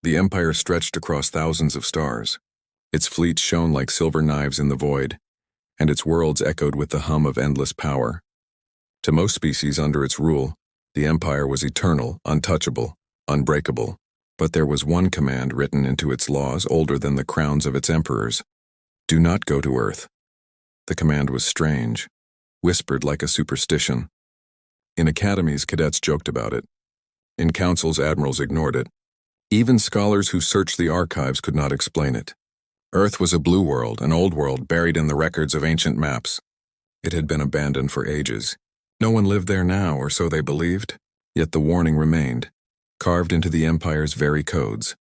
The Empire stretched across thousands of stars. Its fleets shone like silver knives in the void, and its worlds echoed with the hum of endless power. To most species under its rule, the Empire was eternal, untouchable, unbreakable. But there was one command written into its laws older than the crowns of its emperors. Do not go to Earth. The command was strange, whispered like a superstition. In academies, cadets joked about it. In councils, admirals ignored it. Even scholars who searched the archives could not explain it. Earth was a blue world, an old world buried in the records of ancient maps. It had been abandoned for ages. No one lived there now, or so they believed. Yet the warning remained, carved into the Empire's very codes.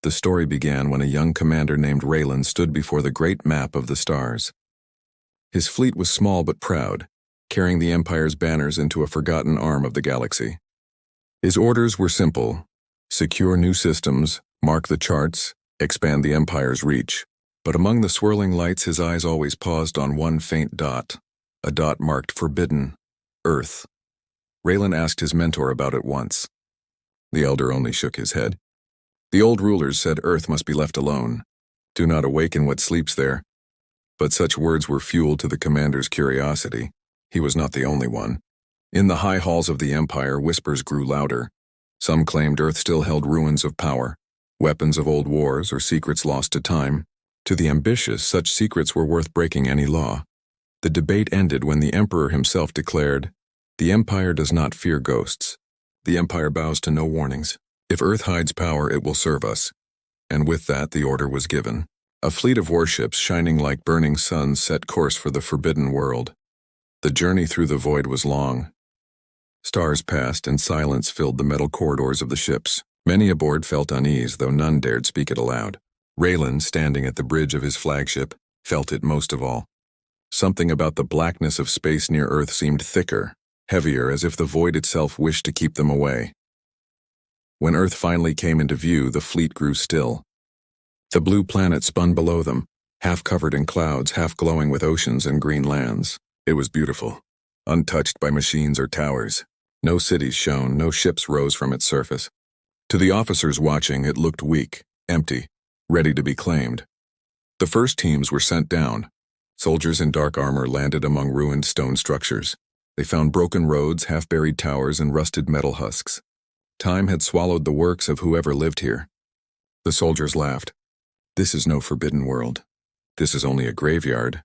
The story began when a young commander named Raylan stood before the great map of the stars. His fleet was small but proud, carrying the Empire's banners into a forgotten arm of the galaxy. His orders were simple: secure new systems, mark the charts, expand the Empire's reach. But among the swirling lights, his eyes always paused on one faint dot, a dot marked Forbidden, Earth. Raylan asked his mentor about it once. The elder only shook his head. The old rulers said Earth must be left alone. Do not awaken what sleeps there. But such words were fuel to the commander's curiosity. He was not the only one. In the high halls of the Empire, whispers grew louder. Some claimed Earth still held ruins of power, weapons of old wars, or secrets lost to time. To the ambitious, such secrets were worth breaking any law. The debate ended when the Emperor himself declared, "The Empire does not fear ghosts. The Empire bows to no warnings. If Earth hides power, it will serve us." And with that, the order was given. A fleet of warships shining like burning suns set course for the Forbidden World. The journey through the void was long. Stars passed and silence filled the metal corridors of the ships. Many aboard felt unease, though none dared speak it aloud. Raylan, standing at the bridge of his flagship, felt it most of all. Something about the blackness of space near Earth seemed thicker, heavier, as if the void itself wished to keep them away. When Earth finally came into view, the fleet grew still. The blue planet spun below them, half covered in clouds, half glowing with oceans and green lands. It was beautiful, untouched by machines or towers. No cities shone, no ships rose from its surface. To the officers watching, it looked weak, empty, ready to be claimed. The first teams were sent down. Soldiers in dark armor landed among ruined stone structures. They found broken roads, half-buried towers, and rusted metal husks. Time had swallowed the works of whoever lived here. The soldiers laughed. This is no forbidden world. This is only a graveyard.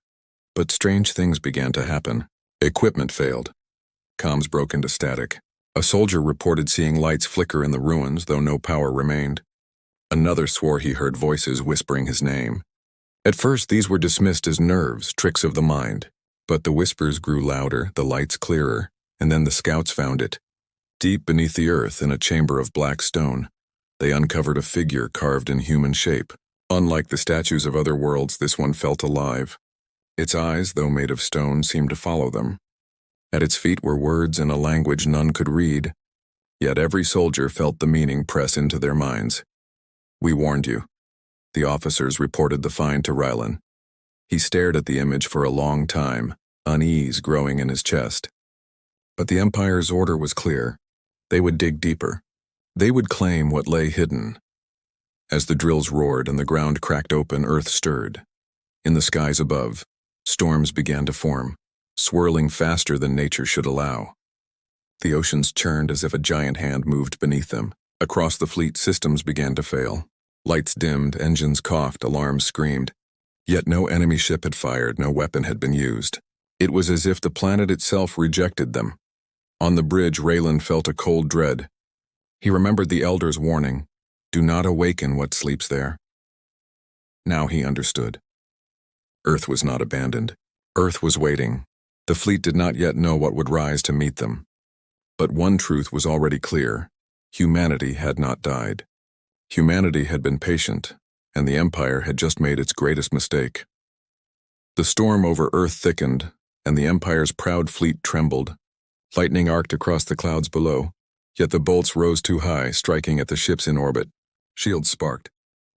But strange things began to happen. Equipment failed. Comms broke into static. A soldier reported seeing lights flicker in the ruins, though no power remained. Another swore he heard voices whispering his name. At first, these were dismissed as nerves, tricks of the mind. But the whispers grew louder, the lights clearer, and then the scouts found it. Deep beneath the earth, in a chamber of black stone, they uncovered a figure carved in human shape. Unlike the statues of other worlds, this one felt alive. Its eyes, though made of stone, seemed to follow them. At its feet were words in a language none could read, yet every soldier felt the meaning press into their minds. "We warned you." The officers reported the find to Raylan. He stared at the image for a long time, unease growing in his chest. But the Empire's order was clear. They would dig deeper. They would claim what lay hidden. As the drills roared and the ground cracked open, Earth stirred. In the skies above, storms began to form, swirling faster than nature should allow. The oceans churned as if a giant hand moved beneath them. Across the fleet, systems began to fail. Lights dimmed, engines coughed, alarms screamed. Yet no enemy ship had fired, no weapon had been used. It was as if the planet itself rejected them. On the bridge, Raylan felt a cold dread. He remembered the elder's warning, "Do not awaken what sleeps there." Now he understood. Earth was not abandoned. Earth was waiting. The fleet did not yet know what would rise to meet them. But one truth was already clear. Humanity had not died. Humanity had been patient, and the Empire had just made its greatest mistake. The storm over Earth thickened, and the Empire's proud fleet trembled. Lightning arced across the clouds below, yet the bolts rose too high, striking at the ships in orbit. Shields sparked.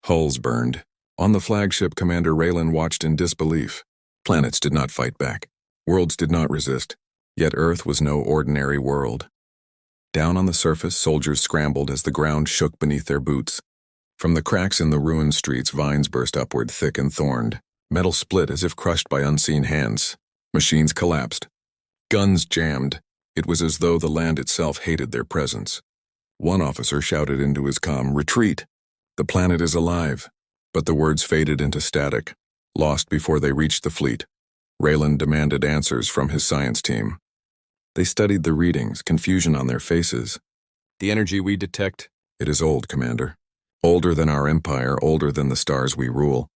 Hulls burned. On the flagship, Commander Raylan watched in disbelief. Planets did not fight back. Worlds did not resist. Yet Earth was no ordinary world. Down on the surface, soldiers scrambled as the ground shook beneath their boots. From the cracks in the ruined streets, vines burst upward, thick and thorned. Metal split as if crushed by unseen hands. Machines collapsed. Guns jammed. It was as though the land itself hated their presence. One officer shouted into his comm, "Retreat! The planet is alive." But the words faded into static, lost before they reached the fleet. Raylan demanded answers from his science team. They studied the readings, confusion on their faces. The energy we detect. It is old, Commander. Older than our empire, older than the stars we rule.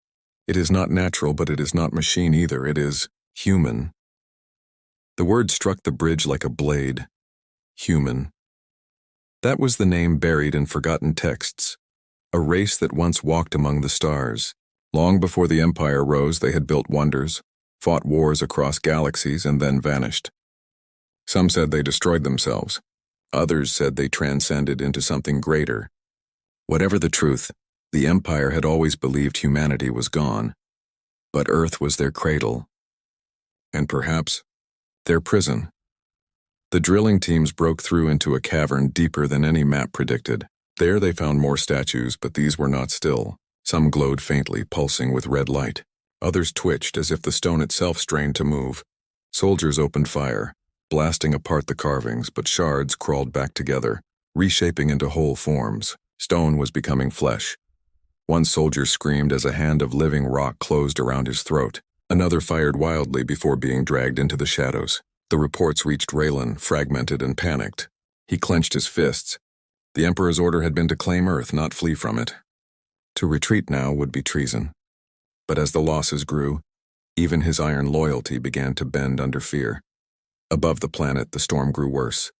It is not natural, but it is not machine either. It is human. The word struck the bridge like a blade. Human. That was the name buried in forgotten texts. A race that once walked among the stars. Long before the Empire rose, they had built wonders, fought wars across galaxies, and then vanished. Some said they destroyed themselves. Others said they transcended into something greater. Whatever the truth, the Empire had always believed humanity was gone. But Earth was their cradle. And perhaps their prison. The drilling teams broke through into a cavern deeper than any map predicted. There they found more statues, but these were not still. Some glowed faintly, pulsing with red light. Others twitched as if the stone itself strained to move. Soldiers opened fire, blasting apart the carvings, but shards crawled back together, reshaping into whole forms. Stone was becoming flesh. One soldier screamed as a hand of living rock closed around his throat. Another fired wildly before being dragged into the shadows. The reports reached Raylan, fragmented and panicked. He clenched his fists. The Emperor's order had been to claim Earth, not flee from it. To retreat now would be treason. But as the losses grew, even his iron loyalty began to bend under fear. Above the planet, the storm grew worse.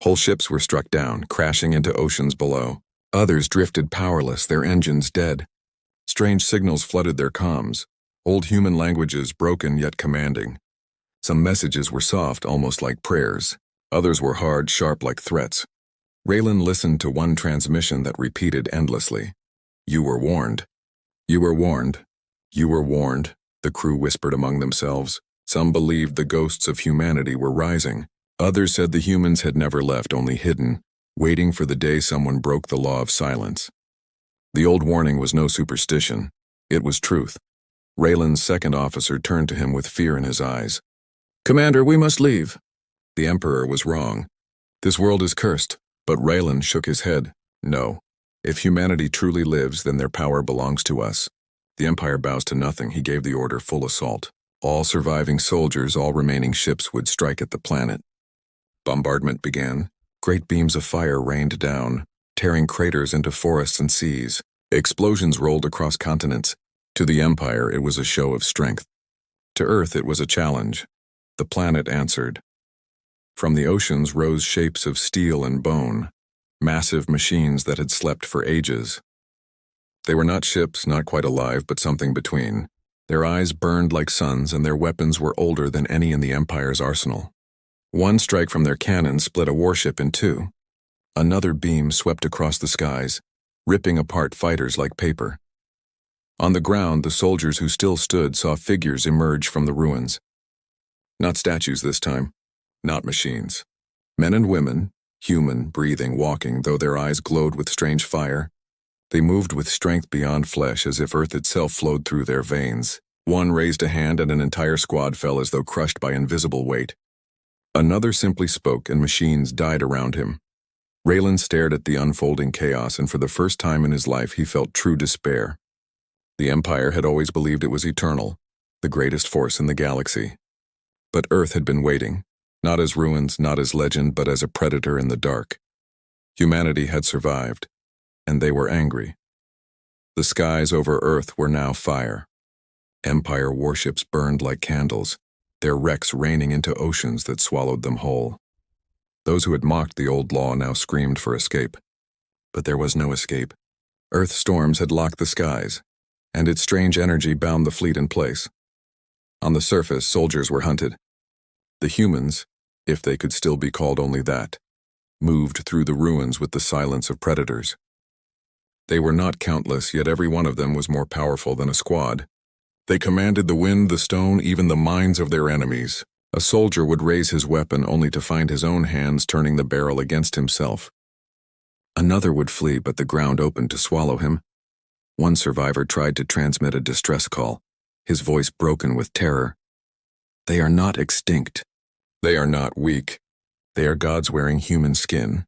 Whole ships were struck down, crashing into oceans below. Others drifted powerless, their engines dead. Strange signals flooded their comms, old human languages broken yet commanding. Some messages were soft, almost like prayers. Others were hard, sharp like threats. Raylan listened to one transmission that repeated endlessly. "You were warned. You were warned. You were warned," the crew whispered among themselves. Some believed the ghosts of humanity were rising. Others said the humans had never left, only hidden, waiting for the day someone broke the law of silence. The old warning was no superstition. It was truth. Raylan's second officer turned to him with fear in his eyes. "Commander, we must leave." The Emperor was wrong. This world is cursed, but Raylan shook his head. No. If humanity truly lives, then their power belongs to us. The Empire bows to nothing. He gave the order, full assault. All surviving soldiers, all remaining ships would strike at the planet. Bombardment began. Great beams of fire rained down, tearing craters into forests and seas. Explosions rolled across continents. To the Empire, it was a show of strength. To Earth, it was a challenge. The planet answered. From the oceans rose shapes of steel and bone, massive machines that had slept for ages. They were not ships, not quite alive, but something between. Their eyes burned like suns, and their weapons were older than any in the Empire's arsenal. One strike from their cannon split a warship in two. Another beam swept across the skies, ripping apart fighters like paper. On the ground, the soldiers who still stood saw figures emerge from the ruins. Not statues this time, not machines. Men and women, human, breathing, walking, though their eyes glowed with strange fire. They moved with strength beyond flesh, as if Earth itself flowed through their veins. One raised a hand and an entire squad fell as though crushed by invisible weight. Another simply spoke and machines died around him. Raylan stared at the unfolding chaos, and for the first time in his life he felt true despair. The Empire had always believed it was eternal, the greatest force in the galaxy. But Earth had been waiting, not as ruins, not as legend, but as a predator in the dark. Humanity had survived, and they were angry. The skies over Earth were now fire. Empire warships burned like candles, their wrecks raining into oceans that swallowed them whole. Those who had mocked the old law now screamed for escape. But there was no escape. Earth storms had locked the skies, and its strange energy bound the fleet in place. On the surface, soldiers were hunted. The humans, if they could still be called only that, moved through the ruins with the silence of predators. They were not countless, yet every one of them was more powerful than a squad. They commanded the wind, the stone, even the minds of their enemies. A soldier would raise his weapon only to find his own hands turning the barrel against himself. Another would flee, but the ground opened to swallow him. One survivor tried to transmit a distress call, his voice broken with terror. They are not extinct. They are not weak. They are gods wearing human skin.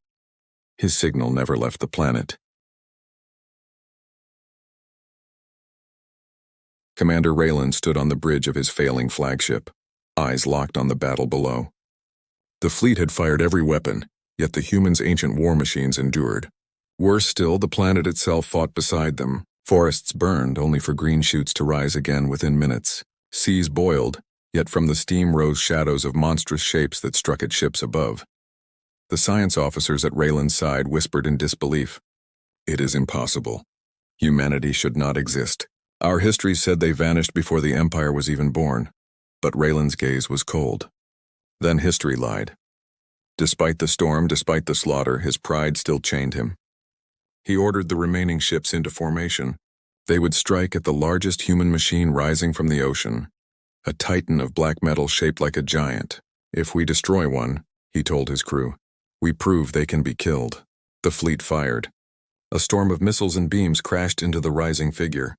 His signal never left the planet. Commander Raylan stood on the bridge of his failing flagship, eyes locked on the battle below. The fleet had fired every weapon, yet the humans' ancient war machines endured. Worse still, the planet itself fought beside them. Forests burned, only for green shoots to rise again within minutes. Seas boiled, yet from the steam rose shadows of monstrous shapes that struck at ships above. The science officers at Raylan's side whispered in disbelief. It is impossible. Humanity should not exist. Our history said they vanished before the Empire was even born, but Raylan's gaze was cold. Then history lied. Despite the storm, despite the slaughter, his pride still chained him. He ordered the remaining ships into formation. They would strike at the largest human machine rising from the ocean, a titan of black metal shaped like a giant. If we destroy one, he told his crew, we prove they can be killed. The fleet fired. A storm of missiles and beams crashed into the rising figure.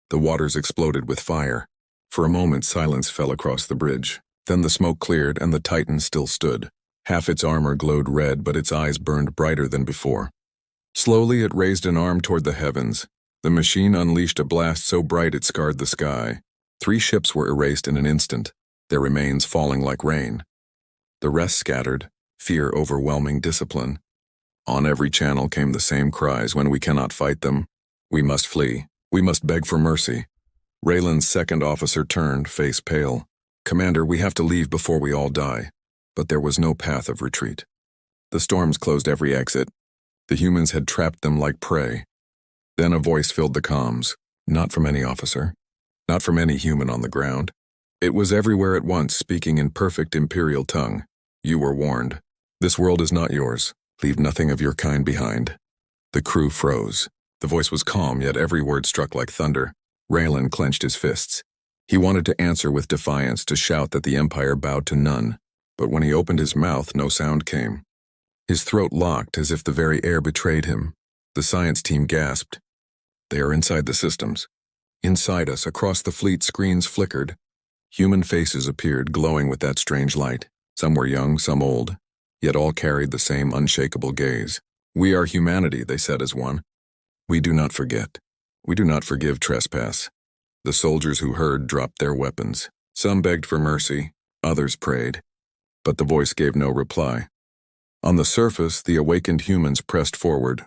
The waters exploded with fire. For a moment, silence fell across the bridge. Then the smoke cleared and the Titan still stood. Half its armor glowed red, but its eyes burned brighter than before. Slowly, it raised an arm toward the heavens. The machine unleashed a blast so bright it scarred the sky. 3 ships were erased in an instant, their remains falling like rain. The rest scattered, fear overwhelming discipline. On every channel came the same cries: when we cannot fight them, we must flee. We must beg for mercy. Raylan's second officer turned, face pale. Commander, we have to leave before we all die. But there was no path of retreat. The storms closed every exit. The humans had trapped them like prey. Then a voice filled the comms. Not from any officer. Not from any human on the ground. It was everywhere at once, speaking in perfect Imperial tongue. You were warned. This world is not yours. Leave nothing of your kind behind. The crew froze. The voice was calm, yet every word struck like thunder. Raylan clenched his fists. He wanted to answer with defiance, to shout that the Empire bowed to none. But when he opened his mouth, no sound came. His throat locked as if the very air betrayed him. The science team gasped. They are inside the systems. Inside us, across the fleet, screens flickered. Human faces appeared, glowing with that strange light. Some were young, some old, yet all carried the same unshakable gaze. We are humanity, they said as one. We do not forget. We do not forgive trespass. The soldiers who heard dropped their weapons. Some begged for mercy, others prayed. But the voice gave no reply. On the surface, the awakened humans pressed forward.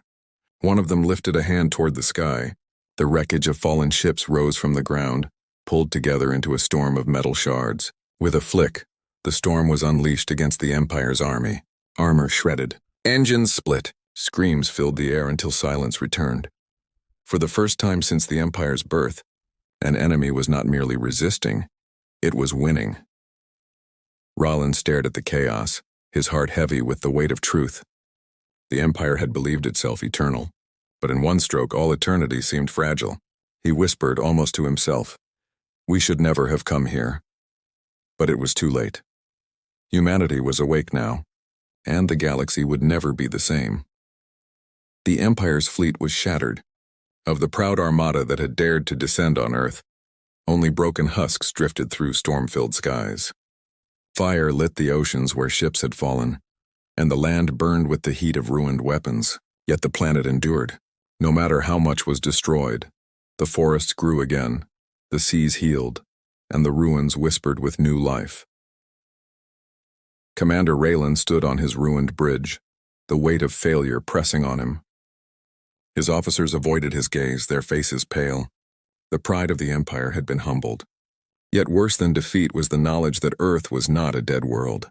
One of them lifted a hand toward the sky. The wreckage of fallen ships rose from the ground, pulled together into a storm of metal shards. With a flick, the storm was unleashed against the Empire's army. Armor shredded. Engines split. Screams filled the air until silence returned. For the first time since the Empire's birth, an enemy was not merely resisting, it was winning. Rollin stared at the chaos, his heart heavy with the weight of truth. The Empire had believed itself eternal, but in one stroke all eternity seemed fragile. He whispered almost to himself, we should never have come here. But it was too late. Humanity was awake now, and the galaxy would never be the same. The Empire's fleet was shattered. Of the proud Armada that had dared to descend on Earth, only broken husks drifted through storm-filled skies. Fire lit the oceans where ships had fallen, and the land burned with the heat of ruined weapons. Yet the planet endured. No matter how much was destroyed, the forests grew again, the seas healed, and the ruins whispered with new life. Commander Raylan stood on his ruined bridge, the weight of failure pressing on him. His officers avoided his gaze, their faces pale. The pride of the Empire had been humbled. Yet worse than defeat was the knowledge that Earth was not a dead world.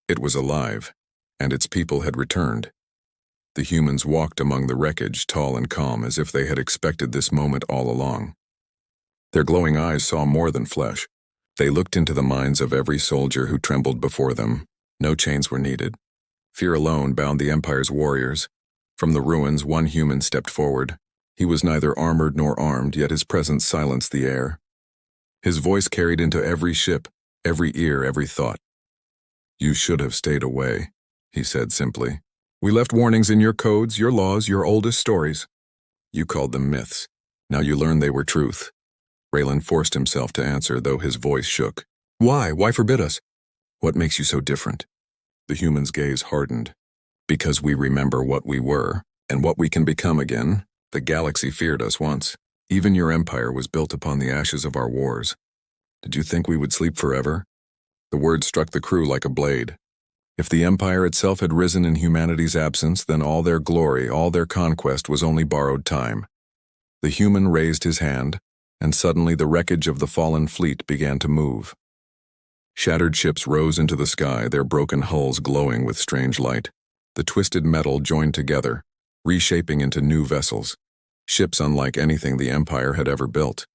It was alive, and its people had returned. The humans walked among the wreckage, tall and calm, as if they had expected this moment all along. Their glowing eyes saw more than flesh. They looked into the minds of every soldier who trembled before them. No chains were needed. Fear alone bound the Empire's warriors. From the ruins, one human stepped forward. He was neither armored nor armed, yet his presence silenced the air. His voice carried into every ship, every ear, every thought. You should have stayed away, he said simply. We left warnings in your codes, your laws, your oldest stories. You called them myths. Now you learn they were truth. Raylan forced himself to answer, though his voice shook. Why? Why forbid us? What makes you so different? The human's gaze hardened. Because we remember what we were, and what we can become again. The galaxy feared us once. Even your empire was built upon the ashes of our wars. Did you think we would sleep forever? The words struck the crew like a blade. If the empire itself had risen in humanity's absence, then all their glory, all their conquest was only borrowed time. The human raised his hand, and suddenly the wreckage of the fallen fleet began to move. Shattered ships rose into the sky, their broken hulls glowing with strange light. The twisted metal joined together, reshaping into new vessels, ships unlike anything the Empire had ever built.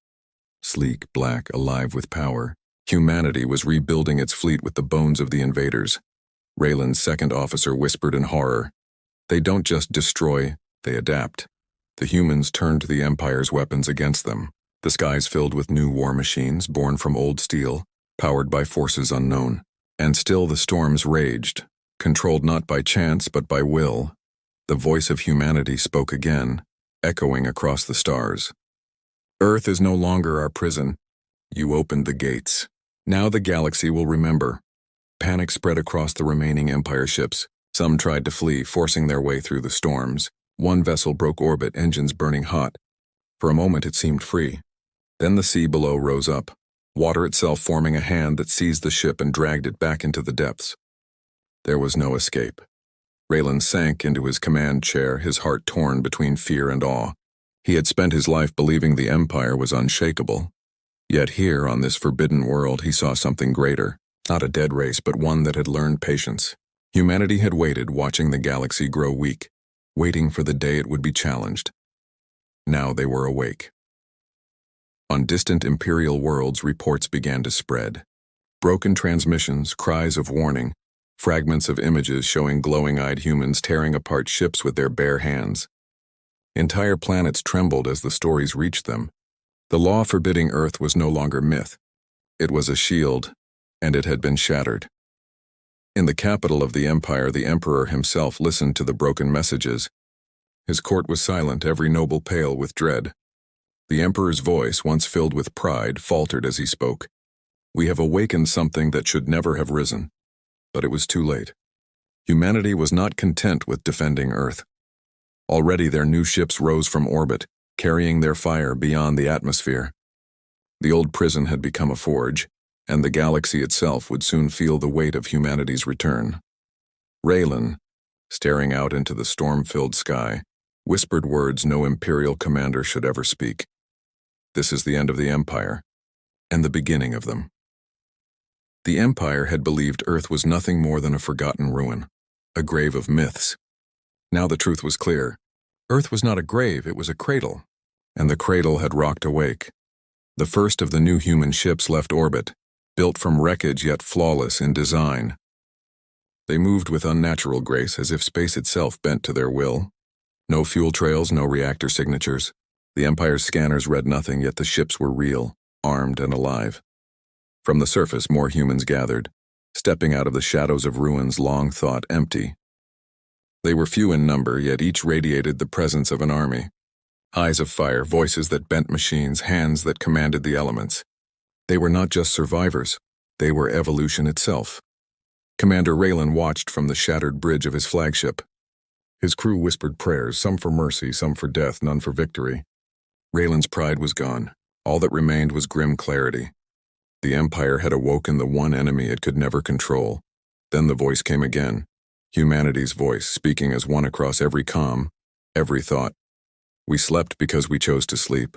Sleek, black, alive with power, humanity was rebuilding its fleet with the bones of the invaders. Raylan's second officer whispered in horror. They don't just destroy, they adapt. The humans turned the Empire's weapons against them. The skies filled with new war machines born from old steel, powered by forces unknown. And still the storms raged, controlled not by chance but by will. The voice of humanity spoke again, echoing across the stars. Earth is no longer our prison. You opened the gates. Now the galaxy will remember. Panic spread across the remaining Empire ships. Some tried to flee, forcing their way through the storms. One vessel broke orbit, engines burning hot. For a moment it seemed free. Then the sea below rose up, water itself forming a hand that seized the ship and dragged it back into the depths. There was no escape. Raylan sank into his command chair, his heart torn between fear and awe. He had spent his life believing the Empire was unshakable. Yet here, on this forbidden world, he saw something greater. Not a dead race, but one that had learned patience. Humanity had waited, watching the galaxy grow weak, waiting for the day it would be challenged. Now they were awake. On distant Imperial worlds, reports began to spread. Broken transmissions, cries of warning, fragments of images showing glowing-eyed humans tearing apart ships with their bare hands. Entire planets trembled as the stories reached them. The law forbidding Earth was no longer myth. It was a shield, and it had been shattered. In the capital of the Empire, the Emperor himself listened to the broken messages. His court was silent, every noble pale with dread. The Emperor's voice, once filled with pride, faltered as he spoke. We have awakened something that should never have risen. But it was too late. Humanity was not content with defending Earth. Already their new ships rose from orbit, carrying their fire beyond the atmosphere. The old prison had become a forge, and the galaxy itself would soon feel the weight of humanity's return. Raylan, staring out into the storm-filled sky, whispered words no Imperial commander should ever speak. This is the end of the Empire, and the beginning of them. The Empire had believed Earth was nothing more than a forgotten ruin, a grave of myths. Now the truth was clear. Earth was not a grave, it was a cradle, and the cradle had rocked awake. The first of the new human ships left orbit, built from wreckage yet flawless in design. They moved with unnatural grace, as if space itself bent to their will. No fuel trails, no reactor signatures. The Empire's scanners read nothing, yet the ships were real, armed and alive. From the surface, more humans gathered, stepping out of the shadows of ruins long thought empty. They were few in number, yet each radiated the presence of an army. Eyes of fire, voices that bent machines, hands that commanded the elements. They were not just survivors, they were evolution itself. Commander Raylan watched from the shattered bridge of his flagship. His crew whispered prayers, some for mercy, some for death, none for victory. Raylan's pride was gone. All that remained was grim clarity. The Empire had awoken the one enemy it could never control. Then the voice came again, humanity's voice, speaking as one across every comm, every thought. We slept because we chose to sleep.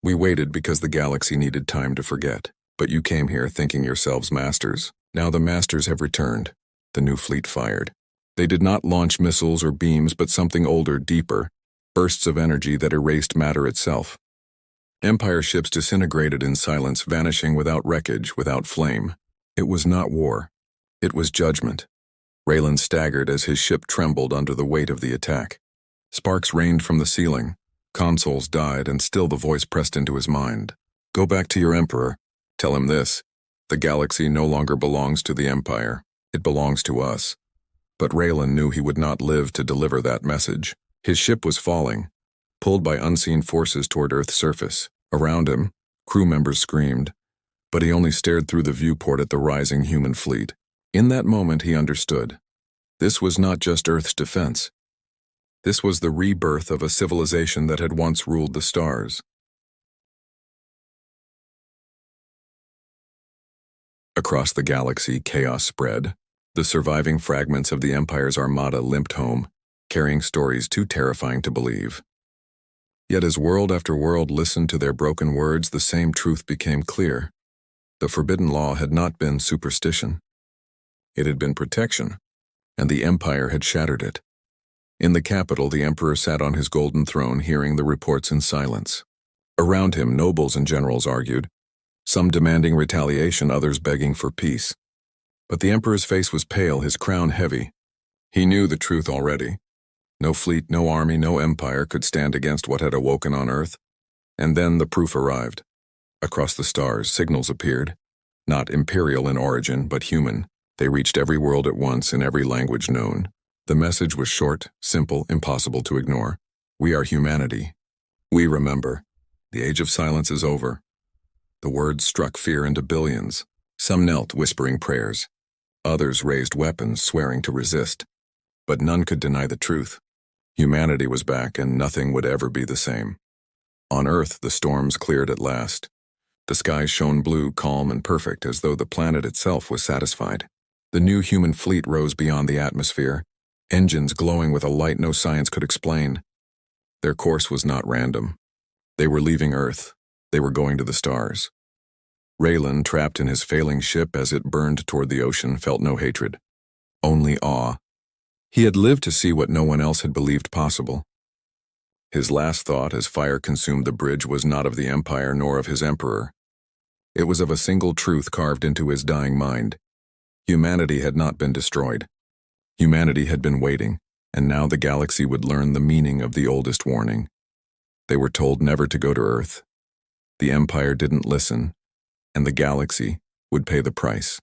We waited because the galaxy needed time to forget. But you came here thinking yourselves masters. Now the masters have returned. The new fleet fired. They did not launch missiles or beams, but something older, deeper, bursts of energy that erased matter itself. Empire ships disintegrated in silence, vanishing without wreckage, without flame. It was not war. It was judgment. Raylan staggered as his ship trembled under the weight of the attack. Sparks rained from the ceiling. Consoles died, and still the voice pressed into his mind. Go back to your Emperor. Tell him this. The galaxy no longer belongs to the Empire. It belongs to us. But Raylan knew he would not live to deliver that message. His ship was falling. pulled by unseen forces toward Earth's surface. Around him, crew members screamed, but he only stared through the viewport at the rising human fleet. In that moment, he understood. This was not just Earth's defense. This was the rebirth of a civilization that had once ruled the stars. Across the galaxy, chaos spread. The surviving fragments of the Empire's Armada limped home, carrying stories too terrifying to believe. Yet as world after world listened to their broken words, the same truth became clear. The forbidden law had not been superstition. It had been protection, and the Empire had shattered it. In the capital, the Emperor sat on his golden throne, hearing the reports in silence. Around him, nobles and generals argued, some demanding retaliation, others begging for peace. But the Emperor's face was pale, his crown heavy. He knew the truth already. No fleet, no army, no empire could stand against what had awoken on Earth. And then the proof arrived. Across the stars, signals appeared. Not imperial in origin, but human. They reached every world at once in every language known. The message was short, simple, impossible to ignore. We are humanity. We remember. The age of silence is over. The words struck fear into billions. Some knelt, whispering prayers. Others raised weapons, swearing to resist. But none could deny the truth. Humanity was back, and nothing would ever be the same. On Earth, the storms cleared at last. The skies shone blue, calm, and perfect, as though the planet itself was satisfied. The new human fleet rose beyond the atmosphere, engines glowing with a light no science could explain. Their course was not random. They were leaving Earth. They were going to the stars. Raylan, trapped in his failing ship as it burned toward the ocean, felt no hatred, only awe. He had lived to see what no one else had believed possible. His last thought as fire consumed the bridge was not of the Empire nor of his Emperor. It was of a single truth carved into his dying mind. Humanity had not been destroyed. Humanity had been waiting, and now the galaxy would learn the meaning of the oldest warning. They were told never to go to Earth. The Empire didn't listen, and the galaxy would pay the price.